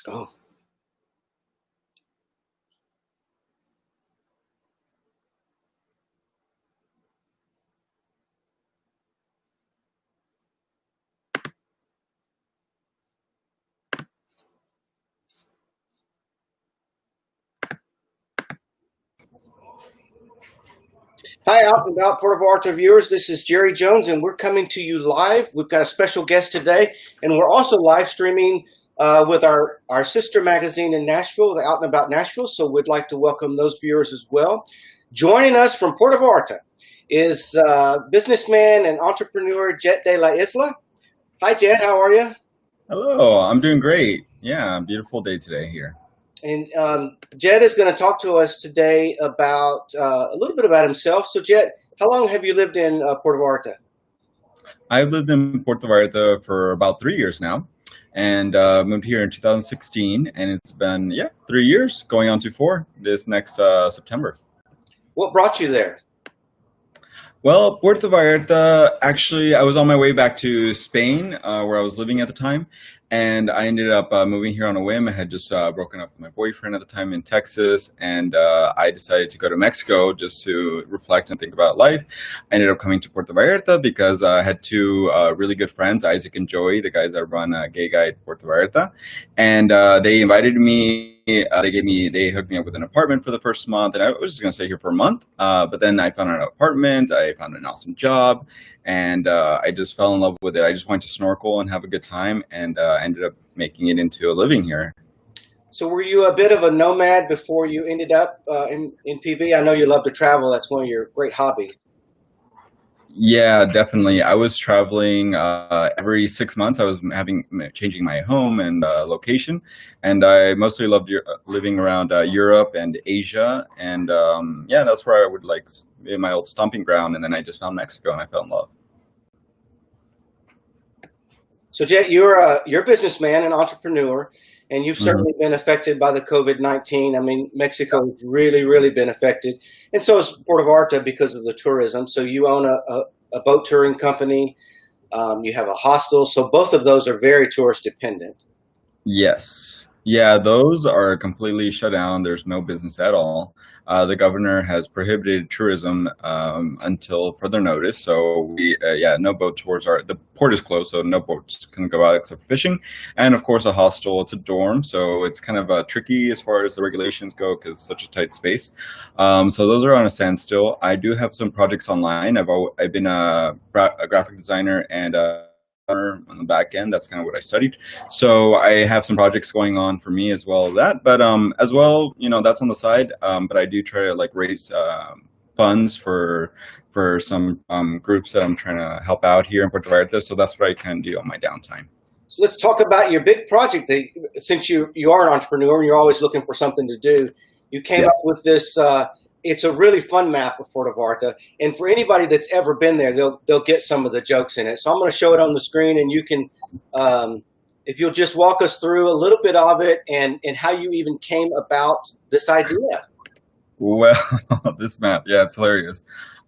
Oh, hi, out and about Puerto Vallarta viewers. This is Jerry Jones, and we're coming to you live. We've got a special guest today, and we're also live streaming with our sister magazine in Nashville, the Out and About Nashville. So we'd like to welcome those viewers as well. Joining us from Puerto Vallarta is businessman and entrepreneur Jet de la Isla. Hi, Jet. How are you? Hello, I'm doing great. Yeah, beautiful day today here. And Jet is going to talk to us today about a little bit about himself. So, Jet, how long have you lived in Puerto Vallarta? I've lived in Puerto Vallarta for about 3 years now, and moved here in 2016, and it's been 3 years, going on to four this next September. What brought you there? Well, Puerto Vallarta, actually, I was on my way back to Spain, where I was living at the time, and I ended up moving here on a whim. I had just broken up with my boyfriend at the time in Texas, and I decided to go to Mexico just to reflect and think about life. I ended up coming to Puerto Vallarta because I had two really good friends, Isaac and Joey, the guys that run Gay Guide Puerto Vallarta, and they invited me. They hooked me up with an apartment for the first month, and I was just gonna stay here for a month. But then I found an apartment. I found an awesome job, and I just fell in love with it. I just wanted to snorkel and have a good time, and ended up making it into a living here. So, were you a bit of a nomad before you ended up in PV? I know you love to travel. That's one of your great hobbies. Yeah, definitely. I was traveling every 6 months. I was changing my home and location, and I mostly loved living around Europe and Asia. And yeah, that's where I would like be my old stomping ground. And then I just found Mexico, and I fell in love. So, Jet, you're a businessman and entrepreneur, and you've Mhm. certainly been affected by the COVID-19. I mean, Mexico has really been affected, and so is Puerto Vallarta because of the tourism. So, you own a boat touring company. You have a hostel. So, both of those are very tourist dependent. Yes. Yeah, those are completely shut down. There's no business at all. The governor has prohibited tourism until further notice. So no boat tours the port is closed, so no boats can go out except for fishing. And of course, a hostel, it's a dorm, so it's kind of tricky as far as the regulations go because it's such a tight space. So those are on a standstill. I do have some projects online. I've been a graphic designer and on the back end. That's kind of what I studied. So I have some projects going on for me as well as that. But as well, that's on the side. But I do try to like raise funds for some groups that I'm trying to help out here in Puerto Vallarta. So that's what I can do on my downtime. So, let's talk about your big project. Since you are an entrepreneur and you're always looking for something to do, you came up Yes. with this. It's a really fun map of Puerto Vallarta, and for anybody that's ever been there, they'll get some of the jokes in it. So I'm going to show it on the screen, and you can, if you'll just walk us through a little bit of it and how you even came about this idea. Well, this map, yeah, it's hilarious.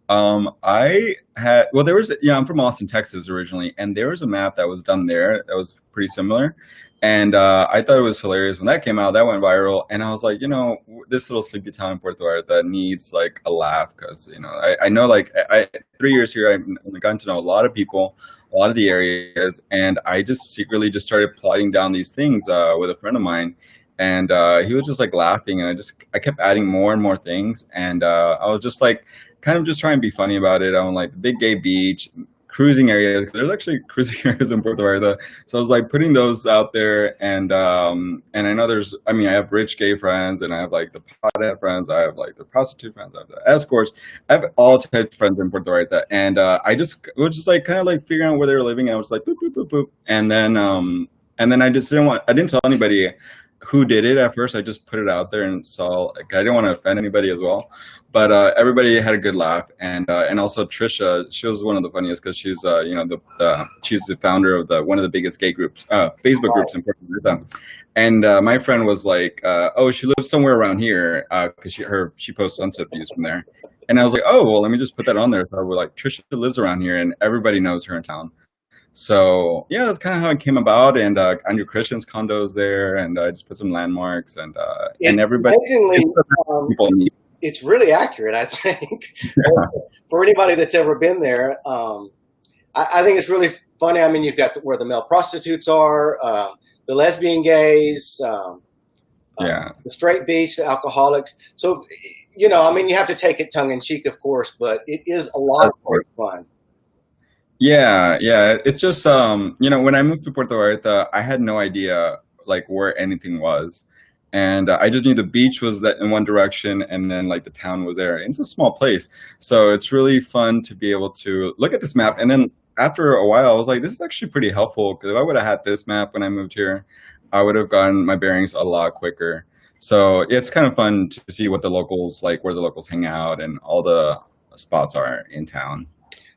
There was, I'm from Austin, Texas originally, and there was a map that was done there that was pretty similar. And I thought it was hilarious when that came out, that went viral. And I was like, this little sleepy town in Puerto Vallarta needs like a laugh because, I know like 3 years here, I've gotten to know a lot of people, a lot of the areas, and I just secretly just started plotting down these things with a friend of mine. And he was just like laughing, and I kept adding more and more things, and I was just like kind of just trying to be funny about it. On like the big gay beach, cruising areas. 'Cause there's actually cruising areas in Puerto Vallarta, so I was like putting those out there, and I know I have rich gay friends, and I have like the pothead friends, I have like the prostitute friends, I have the escorts, I have all types of friends in Puerto Vallarta, and I just was just like kind of like figuring out where they were living, and I was like boop boop boop boop, and then I didn't tell anybody who did it at first. I just put it out there and saw, like, I didn't want to offend anybody as well, but everybody had a good laugh, and also Trisha, she was one of the funniest because she's she's the founder of one of the biggest gay groups, Facebook groups in Puerto Rico, and my friend was like, oh, she lives somewhere around here because she posts sunset views from there, and I was like, oh well, let me just put that on there. So we're like, Trisha lives around here, and everybody knows her in town. So yeah, that's kind of how it came about. And Andrew Christian's condo is there, and I just put some landmarks, and It everybody, amazingly, it's the um, people meet. it's really accurate, I think, for anybody that's ever been there. I think it's really funny. I mean, you've got where the male prostitutes are, the lesbian gays, Yeah, the straight beach, the alcoholics. So, I mean, you have to take it tongue in cheek, of course, but it is a lot of of course. great fun. Yeah, yeah. It's just when I moved to Puerto Vallarta, I had no idea like where anything was. And I just knew the beach was that in one direction and then like the town was there. And it's a small place. So it's really fun to be able to look at this map. And then after a while, I was like, this is actually pretty helpful because if I would have had this map when I moved here, I would have gotten my bearings a lot quicker. So it's kind of fun to see what the locals like, where the locals hang out and all the spots are in town.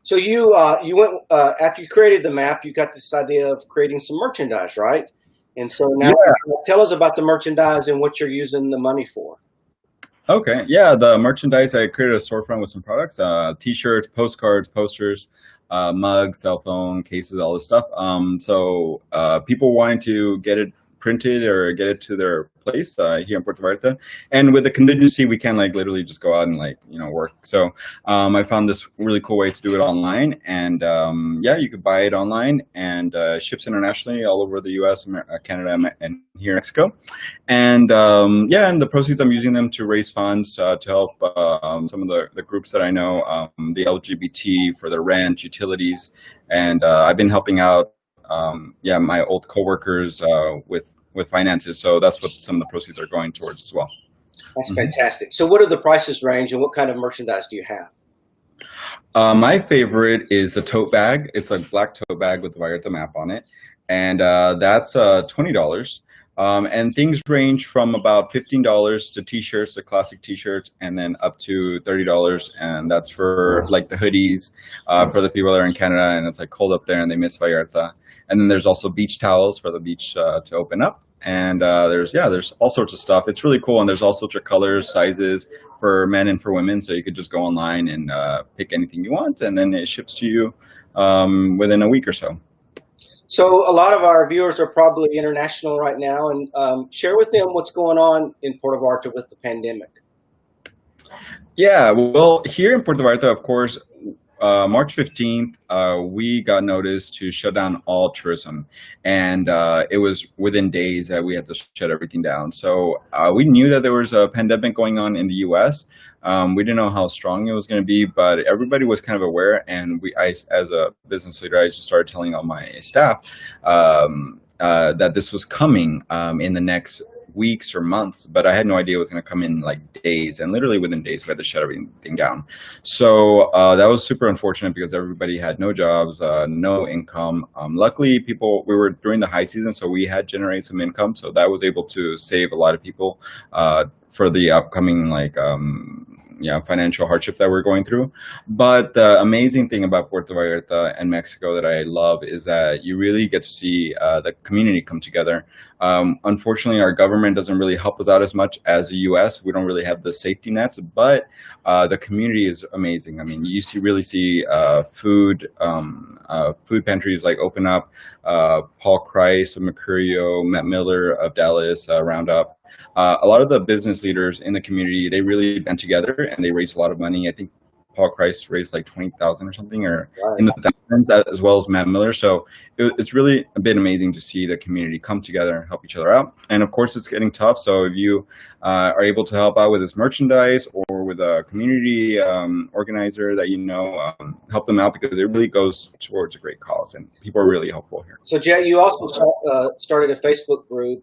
So you went after you created the map, you got this idea of creating some merchandise, right? And so now tell us about the merchandise and what you're using the money for. Okay, yeah, the merchandise, I created a storefront with some products, t-shirts, postcards, posters, mugs, cell phone cases, all this stuff. So people wanting to get it printed or get it to their place here in Puerto Vallarta, and with the contingency, we can like literally just go out and like work. So I found this really cool way to do it online, and yeah, you could buy it online, and ships internationally all over the U.S., Canada, and here in Mexico. And yeah, and the proceeds, I'm using them to raise funds to help some of the groups that I know, the LGBT, for their rent, utilities, and I've been helping out, yeah, my old coworkers with finances. So that's what some of the proceeds are going towards as well. That's Hmm. fantastic. So what are the prices range and what kind of merchandise do you have? My favorite is the tote bag. It's a black tote bag with the Vallarta map on it, and that's $20. And things range from about $15 to t-shirts, the classic t-shirts, and then up to $30. And that's for like the hoodies for the people that are in Canada and it's like cold up there and they miss Vallarta. And then there's also beach towels for the beach to open up. And there's all sorts of stuff. It's really cool. And there's all sorts of colors, sizes for men and for women. So you could just go online and pick anything you want, and then it ships to you within a week or so. So a lot of our viewers are probably international right now, and share with them what's going on in Puerto Vallarta with the pandemic. Yeah, well, here in Puerto Vallarta, of course, March 15th, we got notice to shut down all tourism. And it was within days that we had to shut everything down. So we knew that there was a pandemic going on in the US. We didn't know how strong it was going to be, but everybody was kind of aware. And as a business leader, I just started telling all my staff that this was coming in the next weeks or months, but I had no idea it was going to come in like days, and literally within days we had to shut everything down. So that was super unfortunate because everybody had no jobs, no income. Luckily, we were during the high season, so we had generated some income, so that was able to save a lot of people for the upcoming yeah, financial hardship that we're going through. But the amazing thing about Puerto Vallarta and Mexico that I love is that you really get to see the community come together. Unfortunately, our government doesn't really help us out as much as the U.S. We don't really have the safety nets, but the community is amazing. I mean, really see food pantries like open up. Paul Christ of Mercurio, Matt Miller of Dallas, Roundup. A lot of the business leaders in the community, they really band together and they raised a lot of money. I think Paul Christ raised like 20,000 or something, or Right. in the thousands, as well as Matt Miller. So it's really been amazing to see the community come together and help each other out. And of course, it's getting tough. So if you are able to help out with this merchandise or with a community organizer that help them out, because it really goes towards a great cause, and people are really helpful here. So Jay, you also started a Facebook group.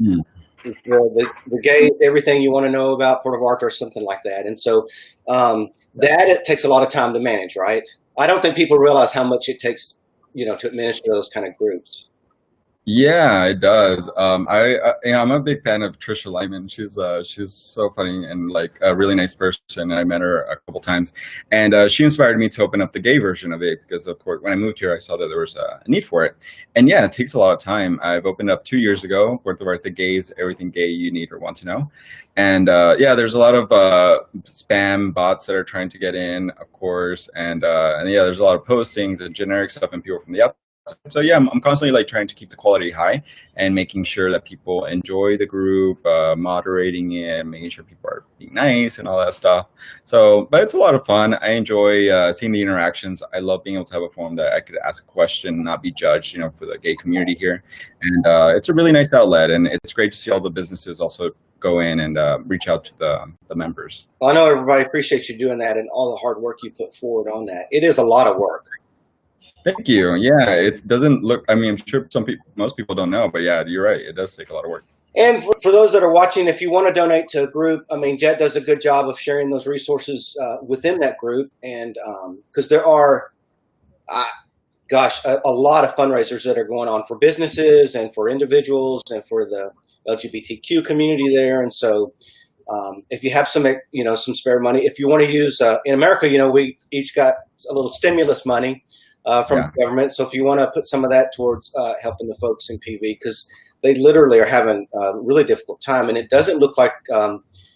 Mm. The gays, everything you want to know about Puerto Vallarta or something like that. And so that it takes a lot of time to manage, right? I don't think people realize how much it takes, to administer those kind of groups. Yeah, it does. I'm a big fan of Trisha Lyman. She's so funny and like a really nice person. I met her a couple times, and she inspired me to open up the gay version of it because, of course, when I moved here, I saw that there was a need for it. And yeah, it takes a lot of time. I've opened up 2 years ago, Puerto Vallarta Gays, everything gay you need or want to know. And yeah, there's a lot of spam bots that are trying to get in, of course, and yeah, there's a lot of postings and generic stuff and people from the outside. So yeah, I'm constantly like trying to keep the quality high and making sure that people enjoy the group, moderating it, making sure people are being nice and all that stuff. So, but it's a lot of fun. I enjoy seeing the interactions. I love being able to have a forum that I could ask a question, not be judged, for the gay community here. And it's a really nice outlet, and it's great to see all the businesses also go in and reach out to the members. Well, I know everybody appreciates you doing that and all the hard work you put forward on that. It is a lot of work. Thank you. Yeah, it doesn't look. I mean, I'm sure most people don't know, but yeah, you're right. It does take a lot of work. And for those that are watching, if you want to donate to a group, I mean, Jet does a good job of sharing those resources within that group. And because there are, a lot of fundraisers that are going on for businesses and for individuals and for the LGBTQ community there. And so if you have some spare money, if you want to use, in America, we each got a little stimulus money from the government. So if you want to put some of that towards helping the folks in PV, because they literally are having a really difficult time, and it doesn't look like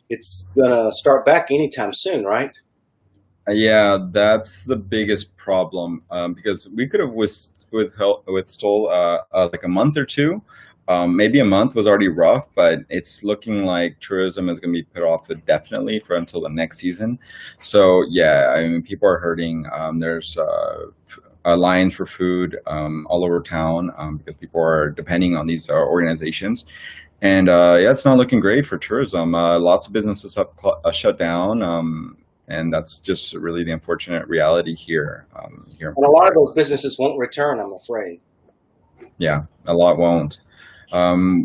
it's going to start back anytime soon, right? Yeah, that's the biggest problem because we could have withstood like a month or two. Maybe a month was already rough, but it's looking like tourism is going to be put off indefinitely for until the next season. So yeah, I mean, people are hurting. There's lines for food all over town because people are depending on these organizations. And yeah, it's not looking great for tourism. Lots of businesses have shut down. And that's just really the unfortunate reality here. Here, and a lot of those businesses won't return, I'm afraid. Yeah, a lot won't,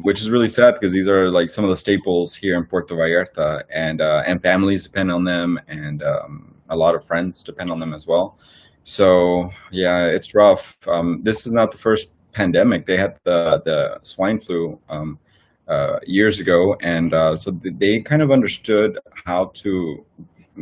which is really sad because these are like some of the staples here in Puerto Vallarta, and families depend on them, and a lot of friends depend on them as well. So yeah, it's rough. This is not the first pandemic. They had the swine flu years ago, and so they kind of understood how to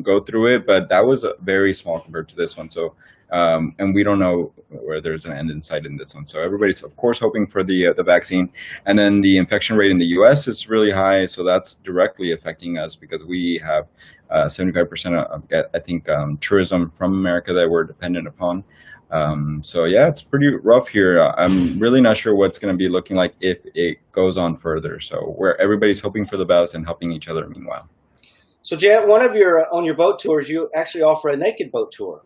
go through it, but that was very small compared to this one. So and we don't know where there's an end in sight in this one. So everybody's of course hoping for the vaccine, and then the infection rate in the U.S. is really high, so that's directly affecting us because we have 75% of I think tourism from America that we're dependent upon. So yeah, it's pretty rough here. I'm really not sure what's going to be looking like if it goes on further. So where everybody's hoping for the best and helping each other meanwhile. So Jet, on your boat tours, you actually offer a naked boat tour.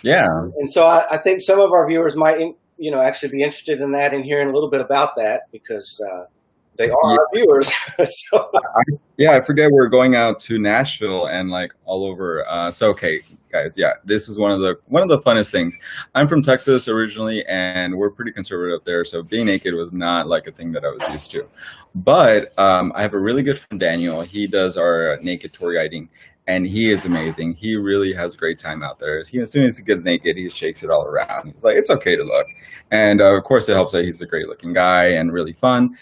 Yeah. And so I think some of our viewers might, actually be interested in that and hearing a little bit about that because they are our viewers. So. Yeah, I forget we're going out to Nashville and like all over. So okay, guys, yeah, this is one of the funnest things. I'm from Texas originally, and we're pretty conservative up there. So being naked was not like a thing that I was used to. But I have a really good friend, Daniel. He does our naked tour guiding, and he is amazing. He really has a great time out there. As soon as he gets naked, he shakes it all around. He's like, it's okay to look. And of course, it helps that he's a great looking guy and really fun.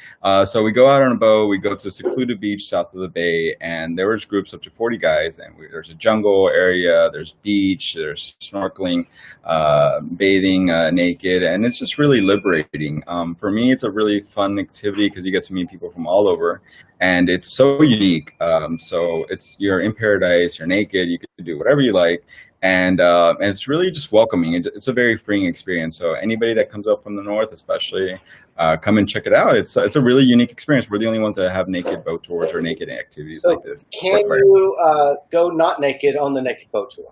So we go out on a boat, we go to a secluded beach south of the bay, and there was groups up to 40 guys. And there's a jungle area, there's beach, there's snorkeling, bathing naked, and it's just really liberating. For me, it's a really fun activity because you get to meet people from all over. And it's so unique. So you're in paradise, you're naked, you can do whatever you like. And it's really just welcoming. It's a very freeing experience. So anybody that comes up from the north, especially, come and check it out. It's a really unique experience. We're the only ones that have naked boat tours or naked activities like this. Can you go not naked on the naked boat tour?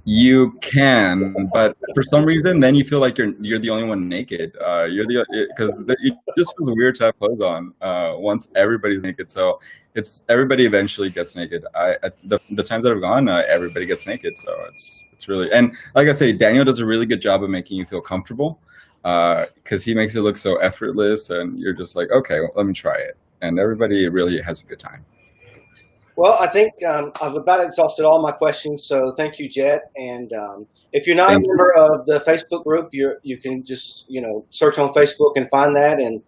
You can, but for some reason, then you feel like you're the only one naked. Because it just feels weird to have clothes on once everybody's naked. So everybody eventually gets naked. The times that I've gone, everybody gets naked. So it's really, and like I say, Daniel does a really good job of making you feel comfortable because he makes it look so effortless, and you're just like, okay, well, let me try it, and everybody really has a good time. Well, I think I've about exhausted all my questions. So thank you, Jet. And if you're not a Thank you. member of the Facebook group, you can just search on Facebook and find that, and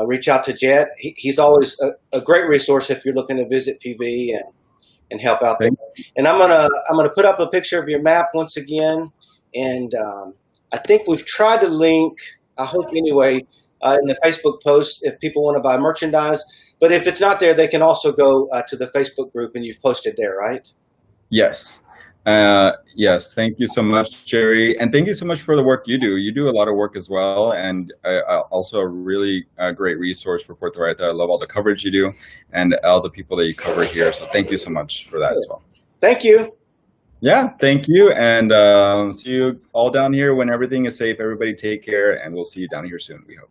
reach out to Jet. He's always a great resource if you're looking to visit PV and help out there. Thank And I'm gonna put up a picture of your map once again. And I think we've tried to link. I hope anyway in the Facebook post if people want to buy merchandise. But if it's not there, they can also go to the Facebook group, and you've posted there, right? Yes. Yes. Thank you so much, Jerry. And thank you so much for the work you do. You do a lot of work as well. And also a really great resource for Puerto Vallarta. I love all the coverage you do and all the people that you cover here. So thank you so much for that as well. Thank you. Yeah, thank you. And see you all down here when everything is safe. Everybody take care. And we'll see you down here soon, we hope.